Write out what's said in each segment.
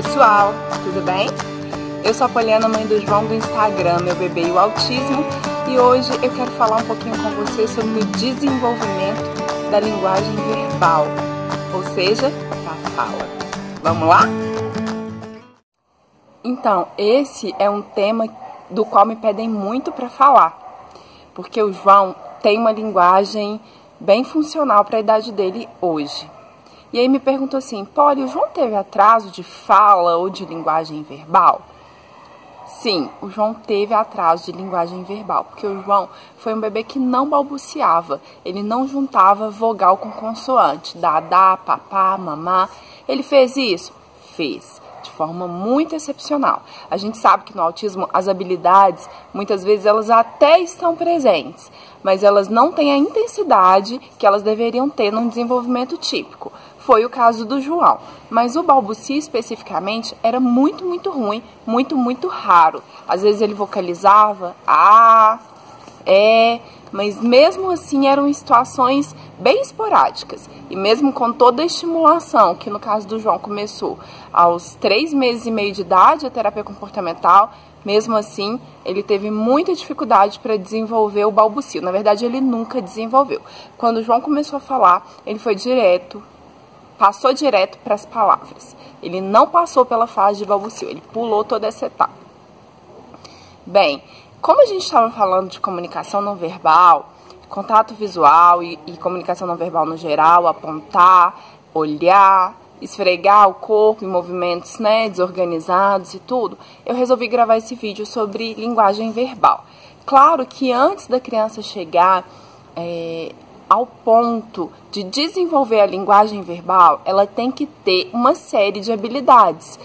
pessoal, tudo bem? Eu sou a Poliana, mãe do João do Instagram, meu bebê e o autismo, e hoje eu quero falar um pouquinho com você sobre o desenvolvimento da linguagem verbal, ou seja, da fala. Vamos lá? Então, esse é um tema do qual me pedem muito para falar, porque o João tem uma linguagem bem funcional para a idade dele hoje. E aí me perguntou assim, Poli, o João teve atraso de fala ou de linguagem verbal? Sim, o João teve atraso de linguagem verbal, porque o João foi um bebê que não balbuciava, ele não juntava vogal com consoante, dadá, papá, mamá. Ele fez isso? Fez, de forma muito excepcional. A gente sabe que no autismo as habilidades, muitas vezes elas até estão presentes, mas elas não têm a intensidade que elas deveriam ter num desenvolvimento típico. Foi o caso do João, mas o balbucio especificamente era muito ruim, muito raro. Às vezes ele vocalizava mas mesmo assim eram situações bem esporádicas. E mesmo com toda a estimulação, que no caso do João começou aos 3 meses e meio de idade, a terapia comportamental, mesmo assim, ele teve muita dificuldade para desenvolver o balbucio. Na verdade, ele nunca desenvolveu. Quando o João começou a falar, ele passou direto para as palavras. Ele não passou pela fase de balbucio, ele pulou toda essa etapa. Bem, como a gente estava falando de comunicação não verbal, contato visual e comunicação não verbal no geral, apontar, olhar, esfregar o corpo em movimentos, desorganizados e tudo, eu resolvi gravar esse vídeo sobre linguagem verbal. Claro que antes da criança chegar ao ponto de desenvolver a linguagem verbal, ela tem que ter uma série de habilidades.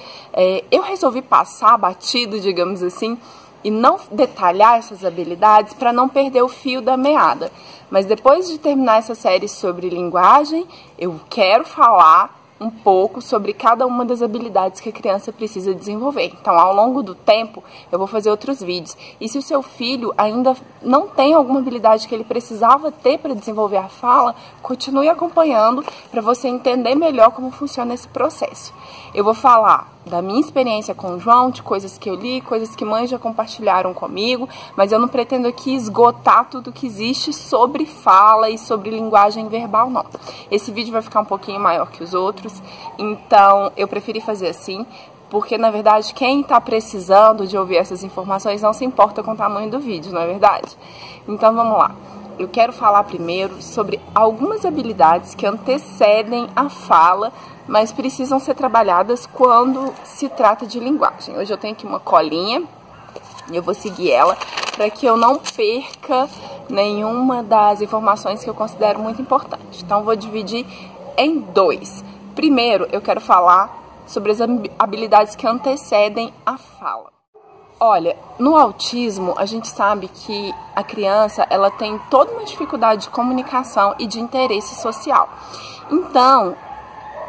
Eu resolvi passar batido, digamos assim, e não detalhar essas habilidades para não perder o fio da meada. Mas depois de terminar essa série sobre linguagem, eu quero falar um pouco sobre cada uma das habilidades que a criança precisa desenvolver. Então, ao longo do tempo, eu vou fazer outros vídeos. E se o seu filho ainda não tem alguma habilidade que ele precisava ter para desenvolver a fala, continue acompanhando para você entender melhor como funciona esse processo. Eu vou falar da minha experiência com o João, de coisas que eu li, coisas que mães já compartilharam comigo, mas eu não pretendo aqui esgotar tudo que existe sobre fala e sobre linguagem verbal, não. Esse vídeo vai ficar um pouquinho maior que os outros, então eu preferi fazer assim, porque na verdade quem está precisando de ouvir essas informações não se importa com o tamanho do vídeo, não é verdade? Então vamos lá. Eu quero falar primeiro sobre algumas habilidades que antecedem a fala, mas precisam ser trabalhadas quando se trata de linguagem. Hoje eu tenho aqui uma colinha e eu vou seguir ela para que eu não perca nenhuma das informações que eu considero muito importante. Então, vou dividir em 2. Primeiro, eu quero falar sobre as habilidades que antecedem a fala. Olha, no autismo, a gente sabe que a criança, ela tem toda uma dificuldade de comunicação e de interesse social. Então,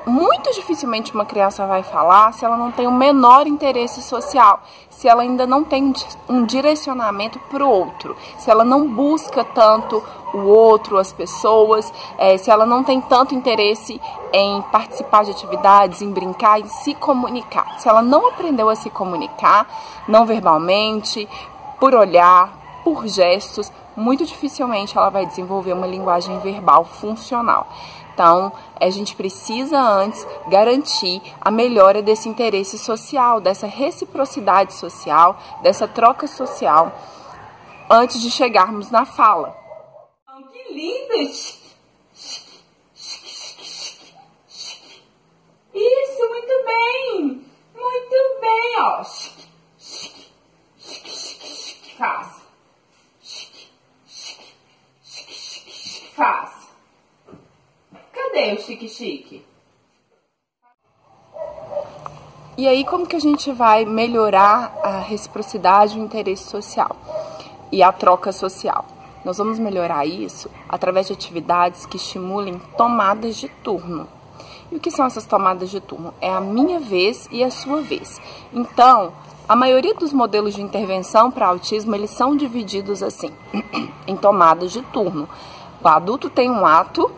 muito dificilmente uma criança vai falar se ela não tem o menor interesse social, se ela ainda não tem um direcionamento para o outro, se ela não busca tanto o outro, as pessoas, se ela não tem tanto interesse em participar de atividades, em brincar, em se comunicar. Se ela não aprendeu a se comunicar, não verbalmente, por olhar, por gestos, muito dificilmente ela vai desenvolver uma linguagem verbal funcional. Então, a gente precisa antes garantir a melhora desse interesse social, dessa reciprocidade social, dessa troca social, antes de chegarmos na fala. Oh, que lindo! Isso, muito bem! Muito bem, ó. Faz. Faz. Cadê o chique-chique? E aí, como que a gente vai melhorar a reciprocidade, o interesse social e a troca social? Nós vamos melhorar isso através de atividades que estimulem tomadas de turno. E o que são essas tomadas de turno? É a minha vez e a sua vez. Então, a maioria dos modelos de intervenção para autismo, eles são divididos assim, em tomadas de turno. O adulto tem um ato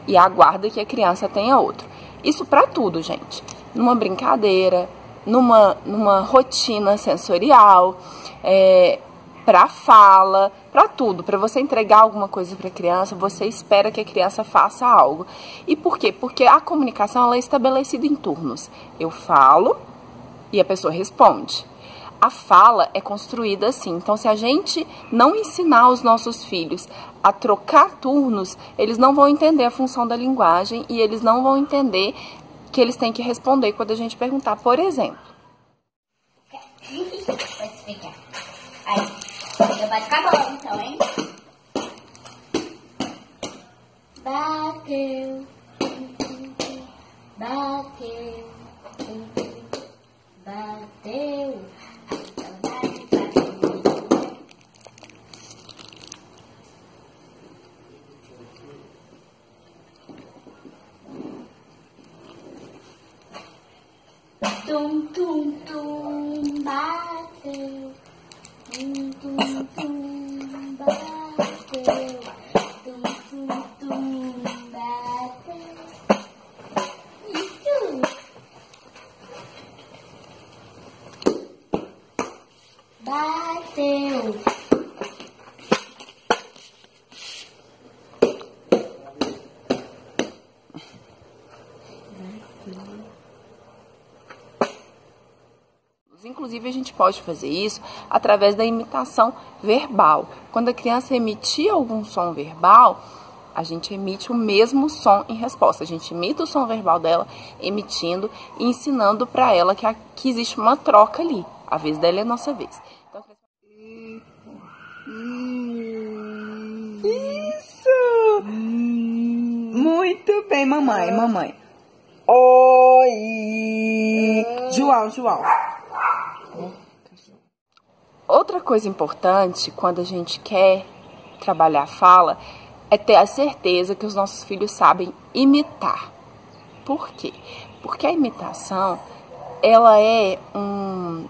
e aguarda que a criança tenha outro. Isso para tudo, gente. Numa brincadeira, numa rotina sensorial, para fala, para tudo. Para você entregar alguma coisa para a criança, você espera que a criança faça algo. E por quê? Porque a comunicação ela é estabelecida em turnos. Eu falo e a pessoa responde. A fala é construída assim. Então, se a gente não ensinar os nossos filhos a trocar turnos, eles não vão entender a função da linguagem e eles não vão entender que eles têm que responder quando a gente perguntar, por exemplo. Pode explicar. Aí, eu bato com a bola, então, hein? Bateu, bateu, bateu. Tum, tum, tum, bateu. Tum, tum, tum, bateu. Tum, tum, tum, bateu. Isso. Bateu. Inclusive, a gente pode fazer isso através da imitação verbal. Quando a criança emitir algum som verbal, a gente emite o mesmo som em resposta. A gente imita o som verbal dela, emitindo e ensinando para ela que existe uma troca ali. A vez dela é a nossa vez. Então, isso! Muito bem, mamãe. Oi! João. Outra coisa importante quando a gente quer trabalhar a fala é ter a certeza que os nossos filhos sabem imitar. Por quê? Porque a imitação, ela é um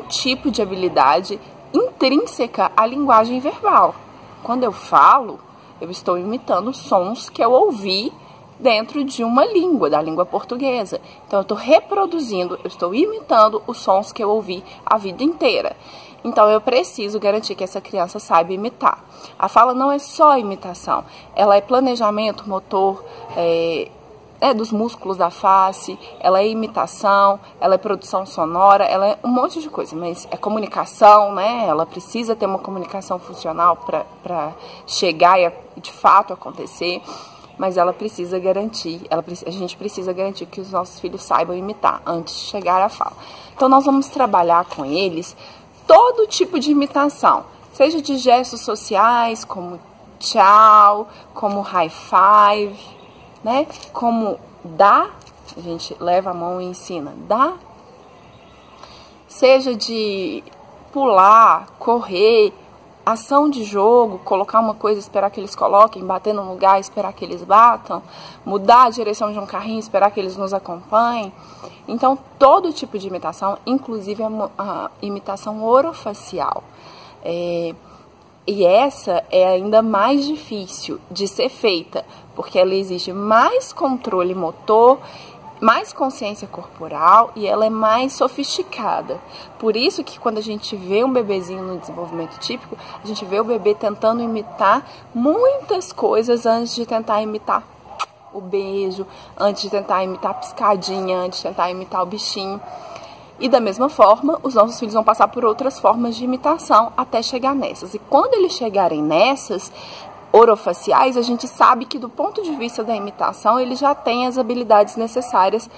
tipo de habilidade intrínseca à linguagem verbal. Quando eu falo, eu estou imitando sons que eu ouvi dentro de uma língua, da língua portuguesa. Então, eu estou reproduzindo, eu estou imitando os sons que eu ouvi a vida inteira. Então, eu preciso garantir que essa criança saiba imitar. A fala não é só imitação, ela é planejamento motor, dos músculos da face, ela é imitação, ela é produção sonora, ela é um monte de coisa, mas é comunicação, né? Ela precisa ter uma comunicação funcional para chegar e de fato acontecer. Mas ela precisa garantir, a gente precisa garantir que os nossos filhos saibam imitar antes de chegar à fala. Então, nós vamos trabalhar com eles todo tipo de imitação, seja de gestos sociais, como tchau, como high five, né? Como dá, a gente leva a mão e ensina, dá. Seja de pular, correr, ação de jogo, colocar uma coisa, esperar que eles coloquem, bater num lugar, esperar que eles batam, mudar a direção de um carrinho, esperar que eles nos acompanhem. Então, todo tipo de imitação, inclusive a imitação orofacial. E essa é ainda mais difícil de ser feita, porque ela exige mais controle motor, mais consciência corporal e ela é mais sofisticada. Por isso que quando a gente vê um bebezinho no desenvolvimento típico, a gente vê o bebê tentando imitar muitas coisas antes de tentar imitar o beijo, antes de tentar imitar a piscadinha, antes de tentar imitar o bichinho. E da mesma forma, os nossos filhos vão passar por outras formas de imitação até chegar nessas. E quando eles chegarem nessas orofaciais, a gente sabe que do ponto de vista da imitação, ele já tem as habilidades necessárias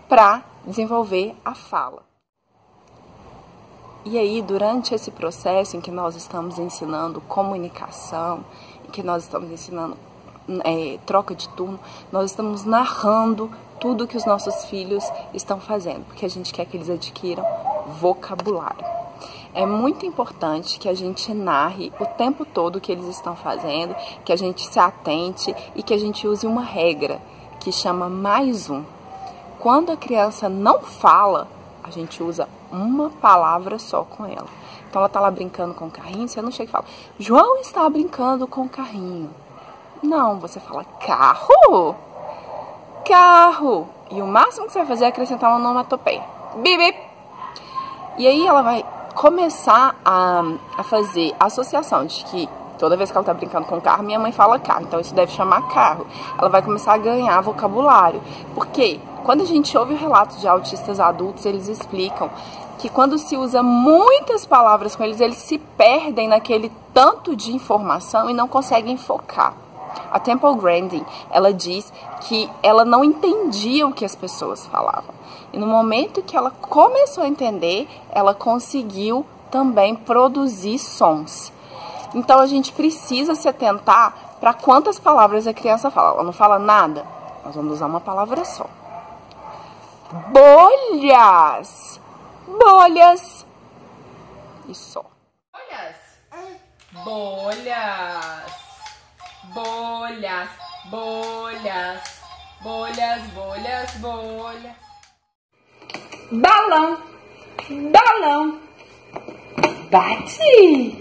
para desenvolver a fala. E aí, durante esse processo em que nós estamos ensinando comunicação, em que nós estamos ensinando troca de turno, nós estamos narrando tudo que os nossos filhos estão fazendo, porque a gente quer que eles adquiram vocabulário. É muito importante que a gente narre o tempo todo o que eles estão fazendo, que a gente se atente e que a gente use uma regra que chama mais um. Quando a criança não fala, a gente usa uma palavra só com ela. Então ela tá lá brincando com o carrinho, você não chega e fala, João está brincando com o carrinho. Não, você fala carro, carro. E o máximo que você vai fazer é acrescentar uma onomatopeia. bip. E aí ela vai começar a fazer a associação de que toda vez que ela tá brincando com o carro, minha mãe fala carro, então isso deve chamar carro. Ela vai começar a ganhar vocabulário. Porque quando a gente ouve o relato de autistas adultos, eles explicam que quando se usa muitas palavras com eles, eles se perdem naquele tanto de informação e não conseguem focar. A Temple Grandin, ela diz que ela não entendia o que as pessoas falavam. E no momento que ela começou a entender, ela conseguiu também produzir sons. Então a gente precisa se atentar para quantas palavras a criança fala. Ela não fala nada, nós vamos usar uma palavra só. Bolhas! Bolhas! E só. Bolhas! Bolhas! Bolhas! Bolhas! Bolhas! Bolhas! Balão! Balão! Bate!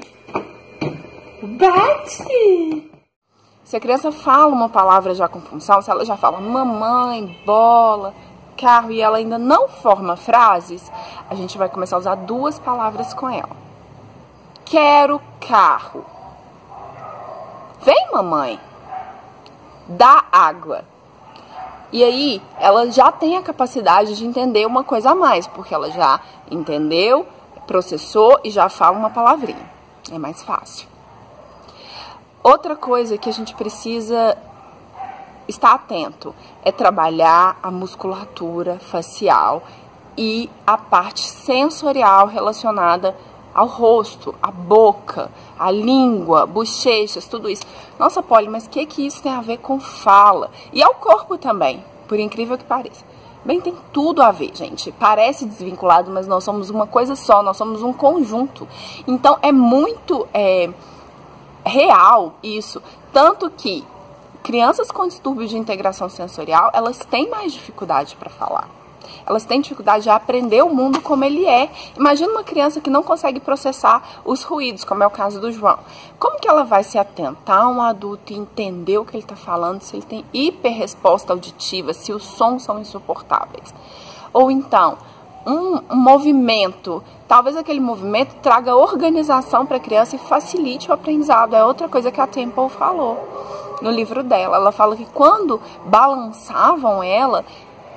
Bate! Se a criança fala uma palavra já com função, se ela já fala mamãe, bola, carro e ela ainda não forma frases, a gente vai começar a usar duas palavras com ela. Quero carro. Vem, mamãe. Dá água. E aí, ela já tem a capacidade de entender uma coisa a mais, porque ela já entendeu, processou e já fala uma palavrinha. É mais fácil. Outra coisa que a gente precisa estar atento é trabalhar a musculatura facial e a parte sensorial relacionada ao rosto, à boca, à língua, bochechas, tudo isso. Nossa, Polly, mas o que isso tem a ver com fala? E ao corpo também, por incrível que pareça. Bem, tem tudo a ver, gente. Parece desvinculado, mas nós somos uma coisa só, nós somos um conjunto. Então, é muito real isso. Tanto que crianças com distúrbio de integração sensorial, elas têm mais dificuldade para falar. Elas têm dificuldade de aprender o mundo como ele é. Imagina uma criança que não consegue processar os ruídos, como é o caso do João. Como que ela vai se atentar a um adulto e entender o que ele está falando se ele tem hiperresposta auditiva, se os sons são insuportáveis? Ou então, um movimento, talvez aquele movimento traga organização para a criança e facilite o aprendizado. É outra coisa que a Temple falou no livro dela. Ela fala que quando balançavam ela,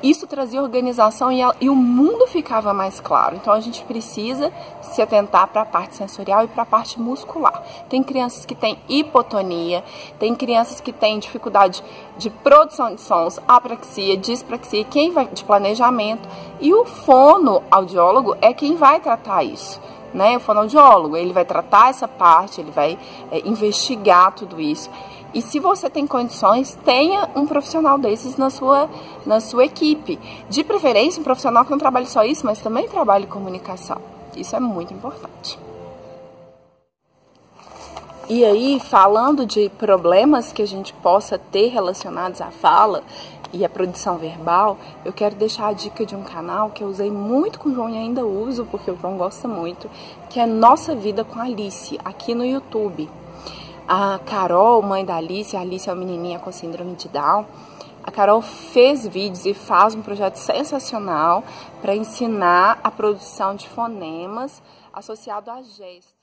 isso trazia organização e o mundo ficava mais claro. Então a gente precisa se atentar para a parte sensorial e para a parte muscular. Tem crianças que têm hipotonia, tem crianças que têm dificuldade de produção de sons, apraxia, dispraxia, de planejamento. E o fonoaudiólogo é quem vai tratar isso, né? O fonoaudiólogo, ele vai tratar essa parte, ele vai investigar tudo isso. E se você tem condições, tenha um profissional desses na sua equipe. De preferência, um profissional que não trabalhe só isso, mas também trabalhe comunicação. Isso é muito importante. E aí, falando de problemas que a gente possa ter relacionados à fala e à produção verbal, eu quero deixar a dica de um canal que eu usei muito com o João e ainda uso, porque o João gosta muito, que é Nossa Vida com Alice, aqui no YouTube. A Carol, mãe da Alice, a Alice é uma menininha com síndrome de Down. A Carol fez vídeos e faz um projeto sensacional para ensinar a produção de fonemas associado a gestos.